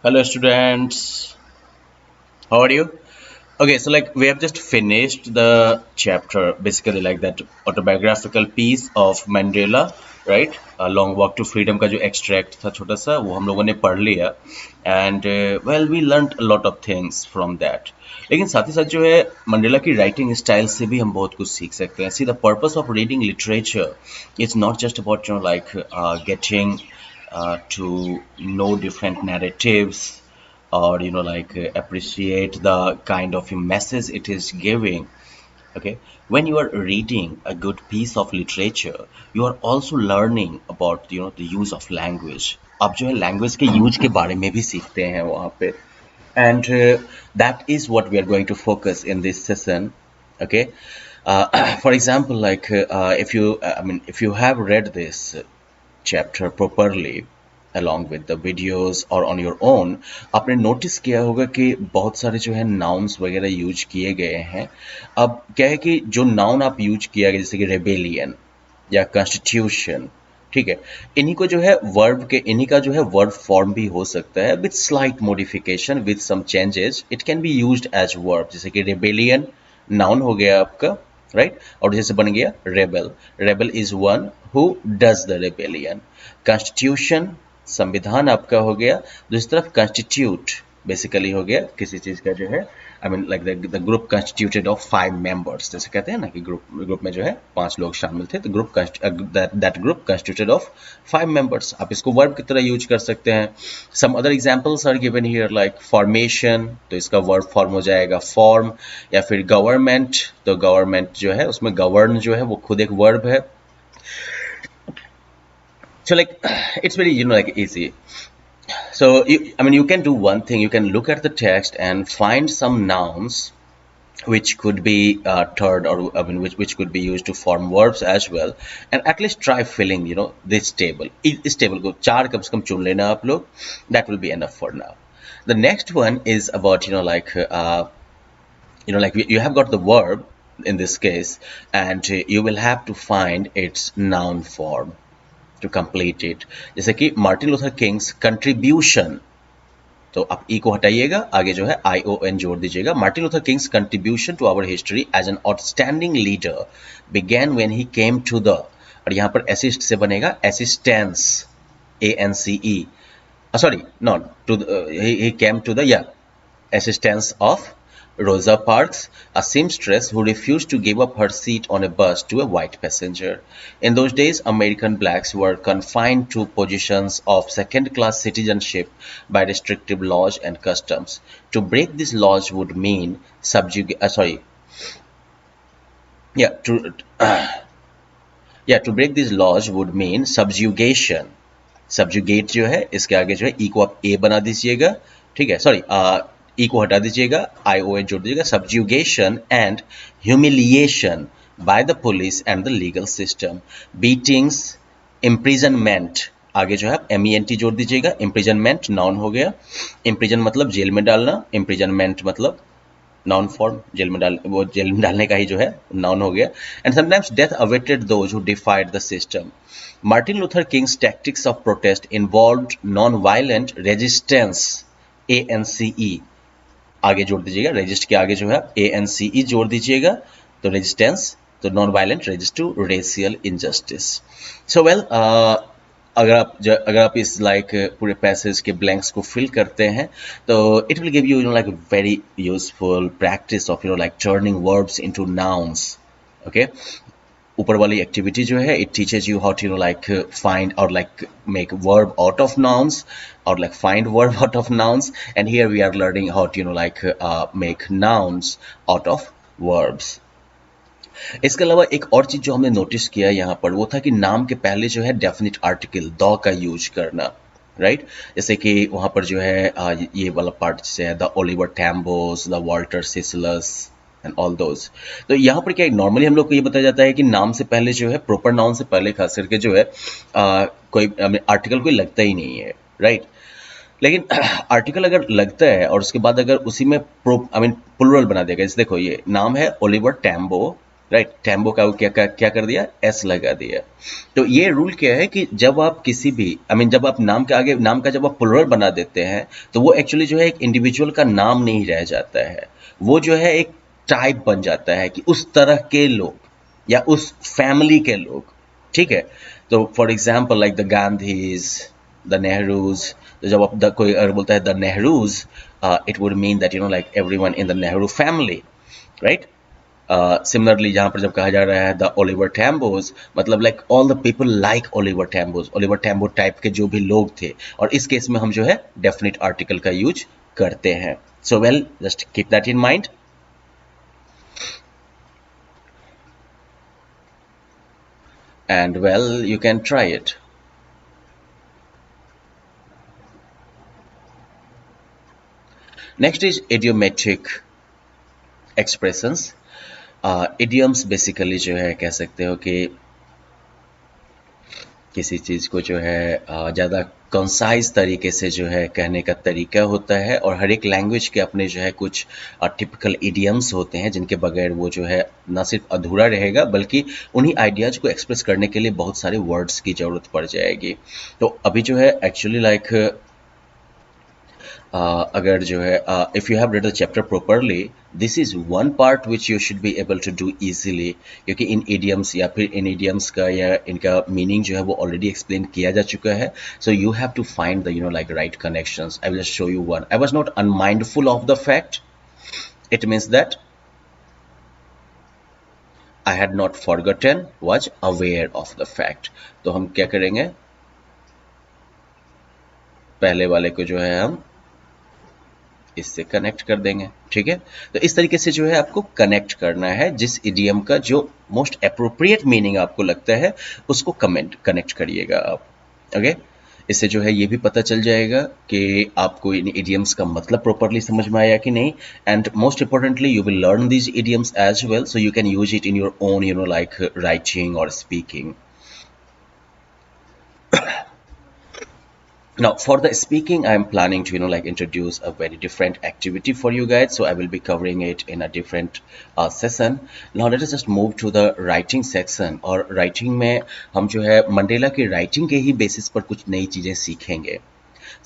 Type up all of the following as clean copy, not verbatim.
Hello, students. How are you? Okay, so like we have just finished the chapter, basically like that autobiographical piece of Mandela, right? A long walk to freedom का जो extract था छोटा सा वो हम लोगों ने पढ़ लिया and well we learned a lot of things from that. लेकिन साथ ही साथ जो है मंडेला की राइटिंग स्टाइल से भी हम बहुत कुछ सीख सकते हैं. See, the purpose of reading literature is not just about like getting to know different narratives or like appreciate the kind of a message it is giving. Okay, when you are reading a good piece of literature you are also learning about the use of language. आप जो है language के use के बारे में भी सीखते हैं वहाँ पे. And that is what we are going to focus in this session. Okay, for example, like if you if you have read this chapter properly along with the videos or on your own, आपने notice किया होगा कि बहुत सारे जो है nouns वगैरह use किए गए हैं. अब क्या है कि जो नाउन आप यूज किया गया जैसे कि रेबेलियन या कॉन्स्टिट्यूशन, ठीक है, इन्हीं को जो है वर्ब के इन्हीं का जो है वर्ब फॉर्म भी हो सकता है with slight modification with some changes. It can be used as verb, जैसे कि रेबेलियन नाउन हो गया आपका, राइट, और जैसे बन गया rebel. Rebel is one who does the rebellion. Constitution संविधान आपका हो गया. दूसरी तरफ कॉन्स्टिट्यूट बेसिकली हो गया किसी चीज का जो है like the group constituted of 5 members, जैसे कहते हैं ना कि ग्रुप में जो है 5 लोग शामिल थे, तो group that group constituted of 5 members. आप इसको वर्ब की तरह यूज कर सकते हैं. Some other examples are given here like formation, तो इसका वर्ब फॉर्म हो जाएगा फॉर्म. या फिर गवर्नमेंट, तो गवर्नमेंट जो है उसमें गवर्न जो है वो खुद एक वर्ब है. So like it's very like easy. So you can do one thing. You can look at the text and find some nouns which could be third, or which could be used to form verbs as well, and at least try filling this table. इस table को 4 कम से कम चुन लेना आप लोग. That will be enough for now. The next one is about like you have got the verb in this case, and you will have to find its noun form to complete it. जैसे कि Martin Luther King's contribution, तो आप ई को हटाइएगा, आगे जो है ION जोड़ दीजिएगा. Martin Luther King's contribution to our history as an outstanding leader began when he came to the, और यहां पर असिस्ट से बनेगा assistance, ANCE, sorry not to, he came to the assistance of Rosa Parks, a seamstress who refused to give up her seat on a bus to a white passenger. In those days, American blacks were confined to positions of second-class citizenship by restrictive laws and customs. To break these laws would mean to break these laws would mean subjugation. Subjugate जो है इसके आगे जो है ई को आप ए बना दीजिएगा, ठीक है, सॉरी ई को हटा दीजिएगा, ION जोड़ दीजिएगा. Subjugation and humiliation by the police and the legal system. Beatings, imprisonment, आगे जो है MENT जोड़ दीजिएगा. imprisonment नाउन हो गया. imprison मतलब जेल में डालना, imprisonment मतलब नाउन फॉर्म, जेल में डालने का ही जो है नाउन हो गया. And sometimes death awaited those who डिफाइड the system. Martin Luther Kings tactics of protest involved non violent resistance, ANCE, आगे जोड़ दीजिएगा. रेजिस्ट के आगे जो है ANCE जोड़ दीजिएगा, तो रेजिस्टेंस, तो non violent resist to racial injustice. So well, अगर आप इस पूरे पैसेज के ब्लैंक्स को फिल करते हैं तो it will give you like very useful practice of like turning verbs into nouns. Okay, ऊपर वाली एक्टिविटी जो है it teaches you how to like find और like make verb out of nouns और like find verb out of nouns. And here we are learning how to like make nouns out of verbs. इसके अलावा एक और चीज जो हमने notice किया यहाँ पर वो था कि नाम के पहले जो है डेफिनेट आर्टिकल द का यूज करना, राइट. जैसे कि वहां पर जो है ये वाला पार्ट जैसे है the Oliver Tambos, the Walter Sisulus and all those. तो यहाँ पर क्या नॉर्मली हम लोग को ये बताया जाता है कि नाम से पहले जो है प्रॉपर नाउन से पहले खास करके जो है कोई आर्टिकल कोई लगता ही नहीं है, राइट. लेकिन आर्टिकल अगर लगता है और उसके बाद अगर उसी में प्लुरल बना देगा, जैसे देखो ये नाम है ओलिवर टैम्बो, राइट, टैम्बो का क्या कर दिया, एस लगा दिया। तो ये रूल क्या है कि जब आप किसी भी जब आप नाम के आगे नाम का जब आप प्लुरल बना देते हैं तो वो एक्चुअली जो है एक इंडिविजुअल का नाम नहीं रह जाता है, वो जो है एक टाइप बन जाता है कि उस तरह के लोग या उस फैमिली के लोग, ठीक है। तो for example like the Gandhi's, the Nehru's, तो जब आप कोई अगर बोलता है the Nehru's, it would mean that like everyone in the Nehru family, right. Similarly जहां पर जब कहा जा रहा है द ओलिवर टैम्बोज, मतलब like all the people like Oliver Tambos, Oliver Tambo type के जो भी लोग थे, और इस केस में हम जो है डेफिनेट आर्टिकल का यूज करते हैं। So well, just keep that in mind. And well, you can try it. Next is idiomatic expressions. Idioms basically जो है कह सकते हो कि किसी चीज़ को जो है ज़्यादा कंसाइज तरीके से जो है कहने का तरीका होता है, और हर एक लैंग्वेज के अपने जो है कुछ टिपिकल इडियम्स होते हैं जिनके बगैर वो जो है ना सिर्फ अधूरा रहेगा बल्कि उन्हीं आइडियाज़ को एक्सप्रेस करने के लिए बहुत सारे वर्ड्स की ज़रूरत पड़ जाएगी। तो अभी जो है एक्चुअली लाइक अगर जो है if you have read the chapter properly, this is one part which you should be able to do easily, क्योंकि इन idioms या फिर इन idioms का या इनका meaning जो है वो already explain किया जा चुका है। So you have to find the like right connections. I will just show you one. I was not unmindful of the fact. It means that I had not forgotten, was aware of the fact. तो हम क्या करेंगे, पहले वाले को जो है हम इससे कनेक्ट कर देंगे, ठीक है। तो इस तरीके से जो है आपको कनेक्ट करना है, जिस इडियम का जो मोस्ट अप्रोप्रिएट मीनिंग आपको लगता है उसको कनेक्ट करिएगा आप, ओके। इससे जो है ये भी पता चल जाएगा कि आपको इन इडियम्स का मतलब प्रॉपरली समझ में आया कि नहीं, and most importantly you will learn these idioms as well, so you can use it in your own like writing और speaking. Now for the speaking, I am planning to like introduce a very different activity for you guys, so I will be covering it in a different session. Now let us just move to the writing section, और writing में हम जो है Mandela की writing के ही basis पर कुछ नई चीज़ें सीखेंगे।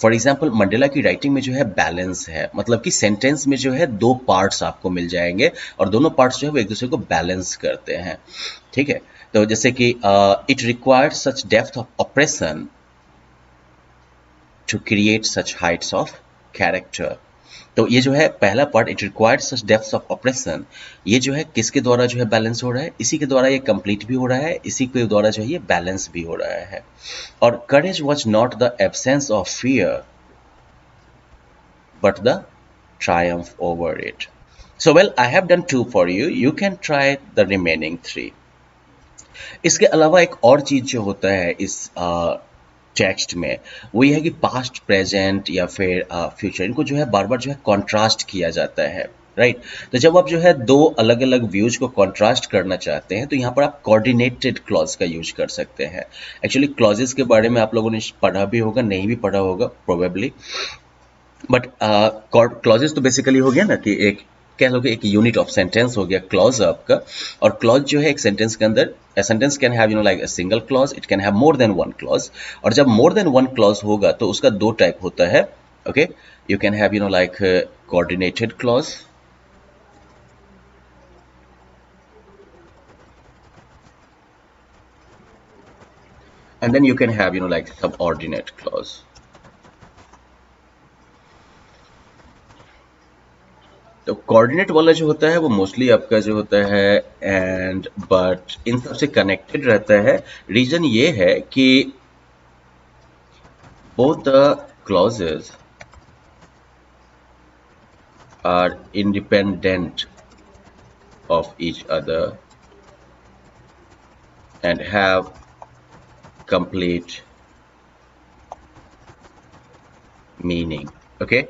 फॉर एग्जाम्पल मंडेला की राइटिंग में जो है बैलेंस है, मतलब कि सेंटेंस में जो है दो पार्ट्स आपको मिल जाएंगे और दोनों पार्ट्स जो है वो एक दूसरे को बैलेंस करते हैं, ठीक है। तो जैसे कि it required such depth of operation to create such heights of character। तो ये जो है पहला part, it required such depth of operation, ये जो है किसके द्वारा जो है बैलेंस हो रहा है, इसी के द्वारा ये कंप्लीट भी हो रहा है, इसी के द्वारा जो है ये बैलेंस भी हो रहा है। और courage was not the absence of fear but the triumph over it. So well, I have done 2 for you, you can try the remaining 3। इसके अलावा एक और चीज जो होता है इस टेक्स्ट में, वो ये है कि पास्ट, प्रेजेंट या फिर फ्यूचर, इनको जो है बार बार जो है कॉन्ट्रास्ट किया जाता है, राइट। तो जब आप जो है दो अलग अलग व्यूज को कॉन्ट्रास्ट करना चाहते हैं तो यहाँ पर आप कोऑर्डिनेटेड क्लॉज का यूज कर सकते हैं। एक्चुअली क्लॉजेस के बारे में आप लोगों ने पढ़ा भी होगा, नहीं भी पढ़ा होगा प्रोबेबली, बट क्लॉजेस तो बेसिकली हो गया ना कि एक कह लो कि एक यूनिट ऑफ सेंटेंस हो गया क्लॉज आपका, और क्लॉज जो है एक सेंटेंस के अंदर, a sentence can have like a single clause, it can have more than one clause, और जब more than one clause होगा तो उसका दो टाइप होता है, okay। You can have like coordinated clause and then you can have like subordinate clause। तो coordinate वाला जो होता है वो मोस्टली आपका जो होता है एंड बट इन सबसे कनेक्टेड रहता है। रीजन ये है कि both the clauses are independent of each other and have complete meaning, okay.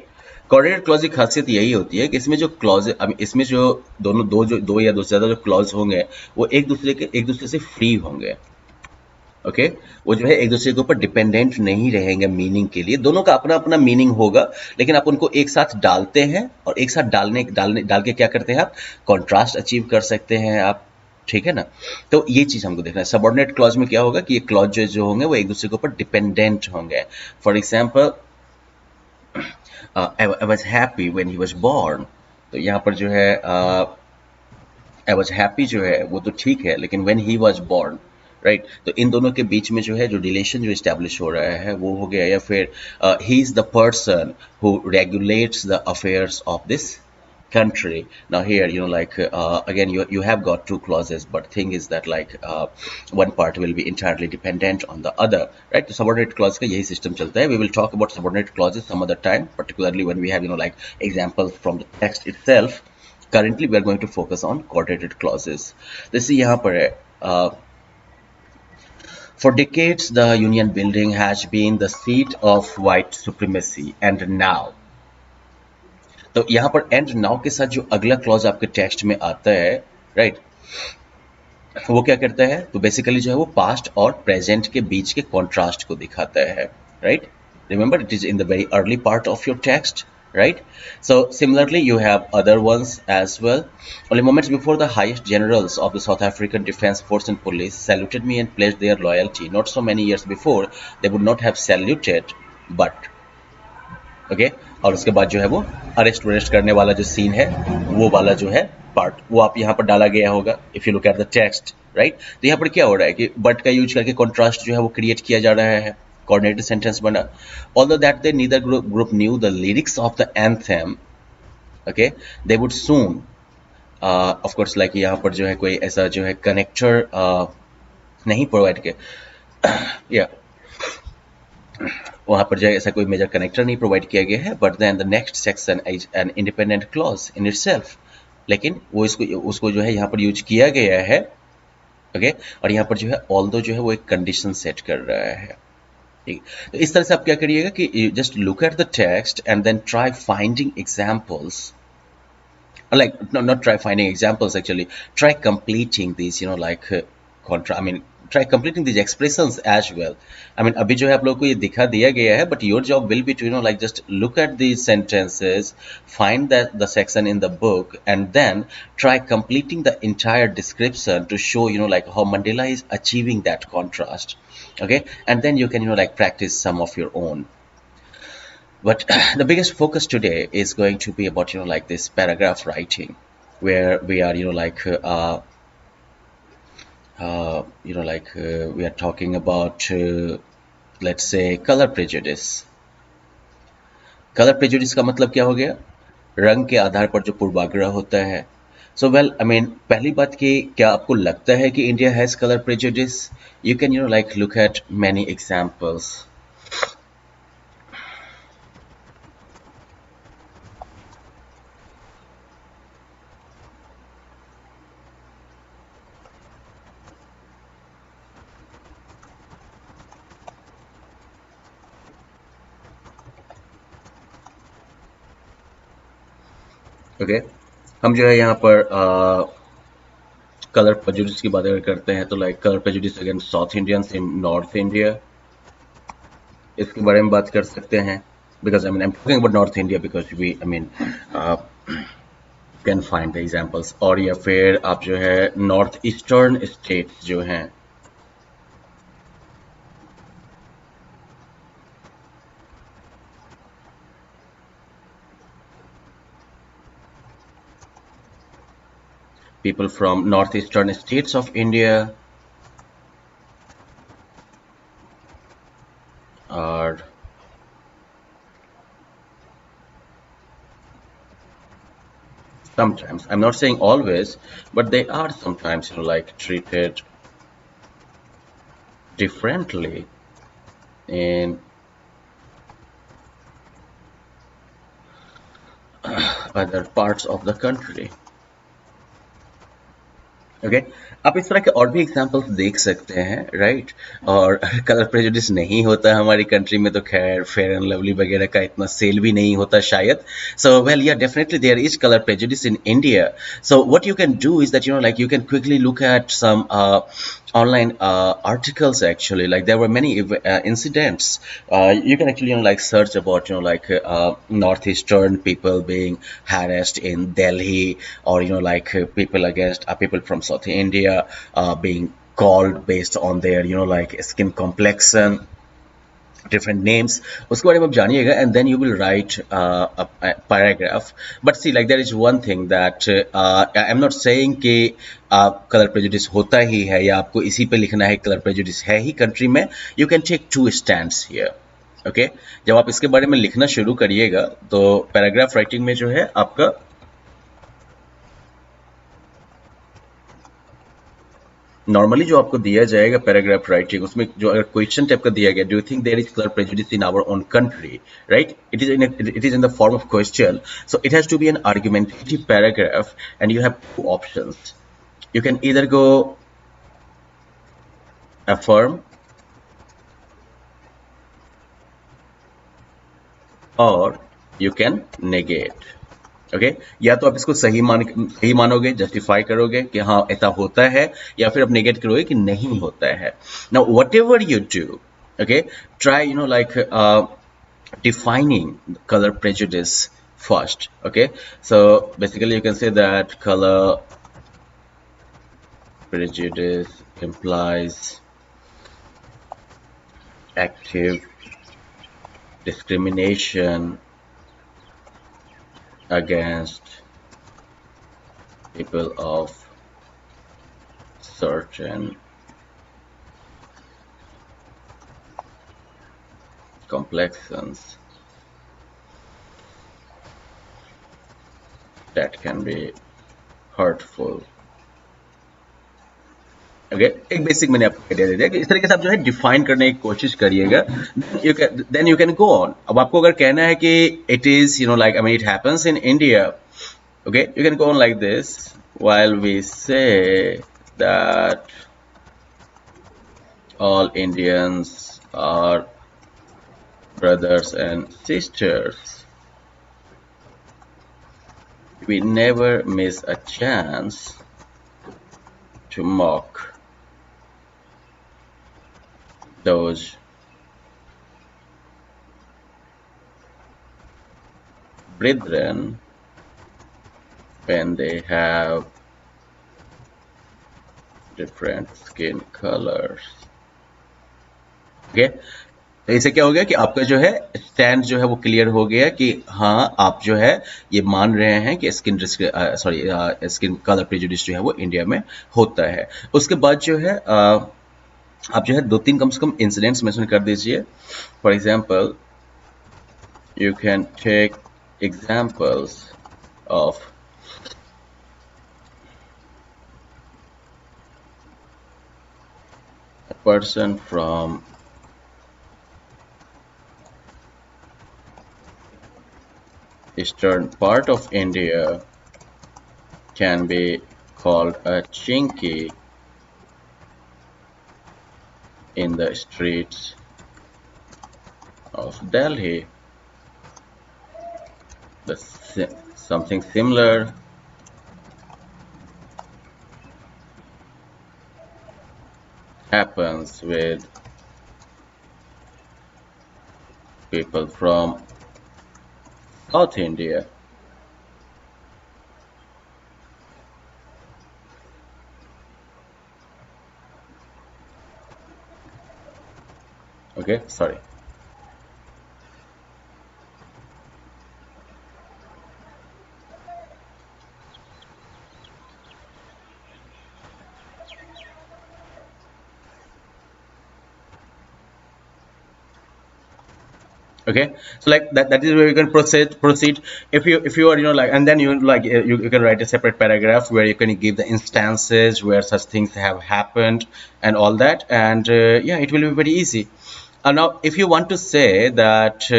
Coordinate clause की खासियत यही होती है कि इसमें जो क्लॉज, इसमें जो दो या दो से ज्यादा जो क्लॉज होंगे वो एक दूसरे से फ्री होंगे, ओके। वो जो है एक दूसरे के ऊपर डिपेंडेंट नहीं रहेंगे मीनिंग के लिए, दोनों का अपना अपना मीनिंग होगा, लेकिन आप उनको एक साथ डालते हैं और एक साथ डाल के क्या करते हैं आप, कॉन्ट्रास्ट अचीव कर सकते हैं आप, ठीक है ना। तो ये चीज हमको देखना है। सबऑर्डिनेट क्लॉज में क्या होगा कि ये क्लॉज जो होंगे वो एक दूसरे के ऊपर डिपेंडेंट होंगे। For example, I was happy when he was born. तो यहाँ पर जो है आई वॉज हैप्पी जो है वो तो ठीक है, लेकिन when he was born, right, तो इन दोनों के बीच में जो है जो रिलेशन जो इस्टेब्लिश हो रहा है वो हो गया। या फिर he is the person who regulates the affairs of this country. Now here, again, you have got two clauses, but thing is that one part will be entirely dependent on the other, right? तो subordinate clause का यही system चलता है. We will talk about subordinate clauses some other time, particularly when we have examples from the text itself. Currently we are going to focus on coordinated clauses. जैसे यहाँ पर है, for decades the union building has been the seat of white supremacy, and now, तो यहां पर and now के साथ जो अगला क्लॉज आपके टेक्स्ट में आता है, राइट, वो क्या करता है, तो बेसिकली जो है वो पास्ट और प्रेजेंट के बीच के कॉन्ट्रास्ट को दिखाता है, right. Remember it is in the very early part of your text, right? So similarly you have other ones as well. Only moments before, the highest generals of the South African Defence Force and Police saluted me and pledged their loyalty. Not so many years before they would not have saluted, but okay और उसके बाद जो है वो arrest worst करने वाला जो scene है वो वाला जो है पार्ट वो आप यहाँ पर डाला गया होगा, if you look at the text, right. तो यहाँ पर क्या हो रहा है कि बट का यूज करके कॉन्ट्रास्ट जो है वो क्रिएट किया जा रहा है, कोऑर्डिनेटेड सेंटेंस बना। Although that they neither group new the lyrics of the anthem, okay, they would soon, of course like यहाँ पर जो है कोई ऐसा जो है कनेक्टर नहीं प्रोवाइड किया, या वहां पर जो है ऐसा कोई मेजर कनेक्टर नहीं प्रोवाइड किया गया है, but then the next section is an independent clause in itself, लेकिन वो उसको जो है यहाँ पर यूज किया गया है, ओके, और यहाँ पर जो है ऑल्दो जो है वो एक कंडीशन सेट कर रहा है, ठीक। तो इस तरह से आप क्या करिएगा कि just look at the text and then try finding examples, like not try finding examples, actually try completing these try completing these expressions as well. I mean abhi jo hai aap log ko ye dikha diya gaya hai, but your job will be to just look at these sentences, find that the section in the book, and then try completing the entire description to show how Mandela is achieving that contrast, okay, and then you can practice some of your own. But the biggest focus today is going to be about this paragraph writing, where we are we are talking about let's say color prejudice. Color prejudice का मतलब क्या हो गया, रंग के आधार पर जो पूर्वाग्रह होता है। So well, I mean, पहली बात कि क्या आपको लगता है कि India has color prejudice? You can look at many examples. Okay हम जो है यहाँ पर कलर प्रेजुडिस की बात अगर करते हैं तो colour prejudice against south Indians in north India, इसके बारे में बात कर सकते हैं, because I am talking about north India because we can find the examples. और या फिर आप जो है नॉर्थ ईस्टर्न स्टेट्स जो हैं, people from northeastern states of India are sometimes, I'm not saying always, but they are sometimes treated differently in other parts of the country. Okay आप इस तरह के और भी एग्जांपल्स देख सकते हैं, राइट। और कलर प्रेजुडिस नहीं होता हमारी कंट्री में तो खैर फेयर एंड लवली वगैरह का इतना सेल भी नहीं होता शायद। सो वेल या definitely there is colour prejudice in India. So what you can do is that you can quickly look at some online articles, actually. Like there were many incidents. You can actually like search about like northeastern people being harassed in Delhi, or like people against people from South India being called based on their like skin complexion, different names. उसके बारे में आप जानिएगा, and then you will write a paragraph. But see, like there is one thing that I'm not saying कि colour prejudice होता ही है या आपको इसी पे लिखना है कलर प्रेजुडिस है ही कंट्री में. You can take two stands here. Okay जब आप इसके बारे में लिखना शुरू करिएगा तो पैराग्राफ राइटिंग में जो है आपका नॉर्मली जो आपको दिया जाएगा पैराग्राफ राइटिंग, उसमें जो अगर क्वेश्चन टाइप का दिया गया, do you think there is colour prejudice in our own country, right? It is in the form of question, so it has to be an argumentative paragraph and you have two options. You can either go affirm or you can negate. Okay या तो आप इसको सही मानोगे, justify करोगे कि हाँ ऐसा होता है, या फिर आप नेगेट करोगे कि नहीं होता है. Now what ever you do, okay, try like defining color prejudice first. Okay, so basically you can say that color prejudice implies active discrimination against people of certain complexions that can be hurtful. Okay एक basic मैंने आपको idea दे दिया कि इस तरीके से आप जो है डिफाइन करने की कोशिश करिएगा. Then you can go on. अब आपको अगर कहना है कि it is like I mean it happens in India, okay, you can go on like this. While we say that all Indians are brothers and sisters, we never miss a chance to mock those brethren when they have different skin colors. Okay, तो इससे क्या हो गया कि आपका जो है stand जो है वो क्लियर हो गया कि हाँ आप जो है ये मान रहे हैं कि स्किन कलर प्रेजुडिस जो है वो इंडिया में होता है. उसके बाद जो है आप जो है दो तीन कम से कम इंसिडेंट्स मेंशन कर दीजिए. For example you can take examples of a person from eastern part of India can be called a chinky in the streets of Delhi. Something similar happens with people from South India. Okay, sorry. Okay, so like that is where you can proceed. If you are like, and then you like you can write a separate paragraph where you can give the instances where such things have happened and all that, and yeah, it will be very easy. Now if you want to say that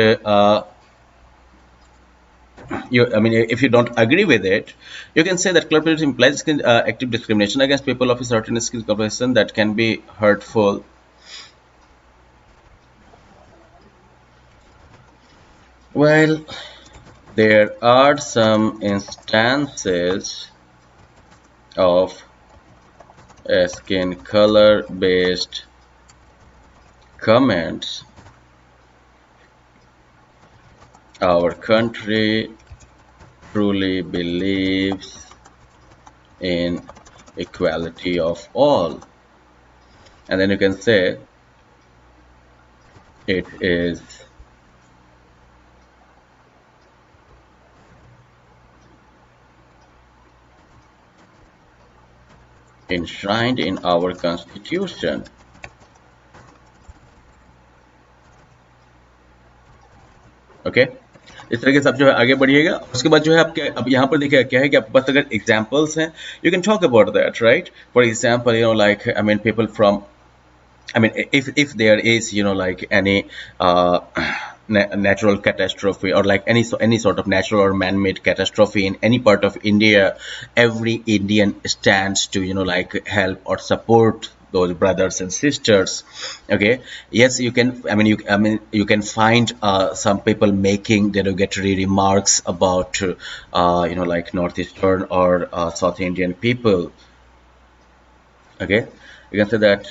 if you don't agree with it, you can say that color prejudice implies active discrimination against people of a certain skin complexion that can be hurtful. Well, there are some instances of skin color based comments. Our country truly believes in equality of all. And then you can say it is enshrined in our constitution. Okay इस तरीके से आप जो है आगे बढ़िएगा उसके बाद जो है आप क्या अब यहाँ पर देखिए क्या है कि आपके पास अगर एग्जांपल्स हैं you can talk about that right for example you know like I mean people from I mean, if there is, you know, like any natural catastrophe or like any sort of natural or man-made catastrophe in any part of India, every Indian stands to, you know, like help or support those brothers and sisters. Okay, yes, you can. I mean, you can find some people making derogatory remarks about, you know, like northeastern or South Indian people. Okay, you can say that.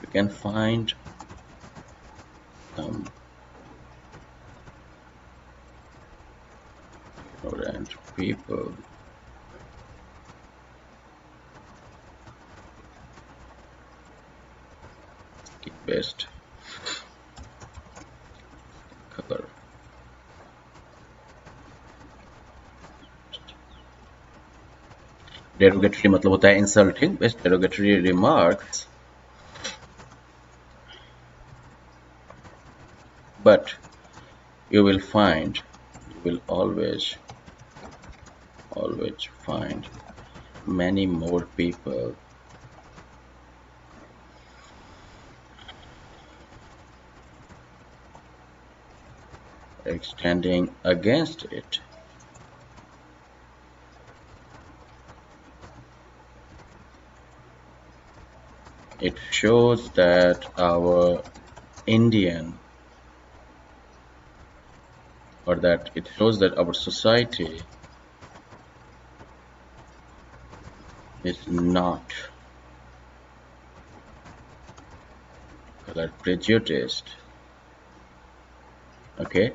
You can find ignorant people best color. Derogatory मतलब होता है insulting, best derogatory remarks. But you will always find many more people standing against it. It shows that our Indian or that it shows that our society is not color prejudiced. Okay,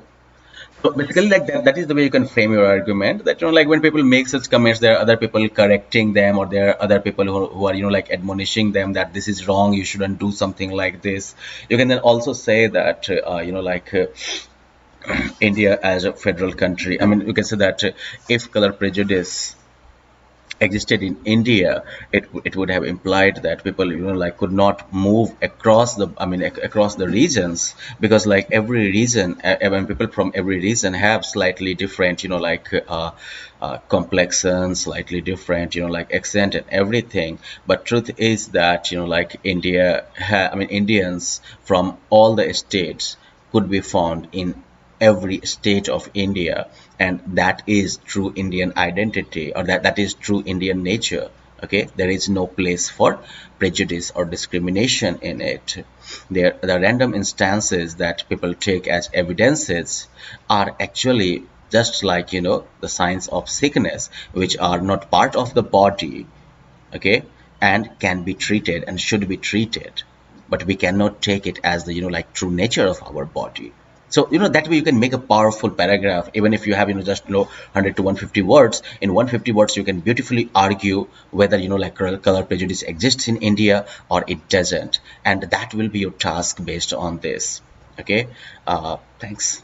so basically like that is the way you can frame your argument, that you know like when people make such comments there are other people correcting them, or there are other people who are you know like admonishing them that this is wrong, you shouldn't do something like this. You can then also say that you know like India as a federal country, I mean you can say that if color prejudice existed in India, it would have implied that people you know like could not move across the across the regions, because like every region, when people from every region have slightly different you know like complexion, slightly different you know like accent and everything. But truth is that you know like Indians from all the states could be found in every state of India, and that is true Indian identity, or that is true Indian nature. Okay, there is no place for prejudice or discrimination in it. The random instances that people take as evidences are actually just like you know the signs of sickness, which are not part of the body. Okay, and can be treated and should be treated, but we cannot take it as the you know like true nature of our body. So you know that way you can make a powerful paragraph, even if you have you know just you know 100 to 150 words. In 150 words you can beautifully argue whether you know like color prejudice exists in India or it doesn't, and that will be your task based on this. Okay, thanks.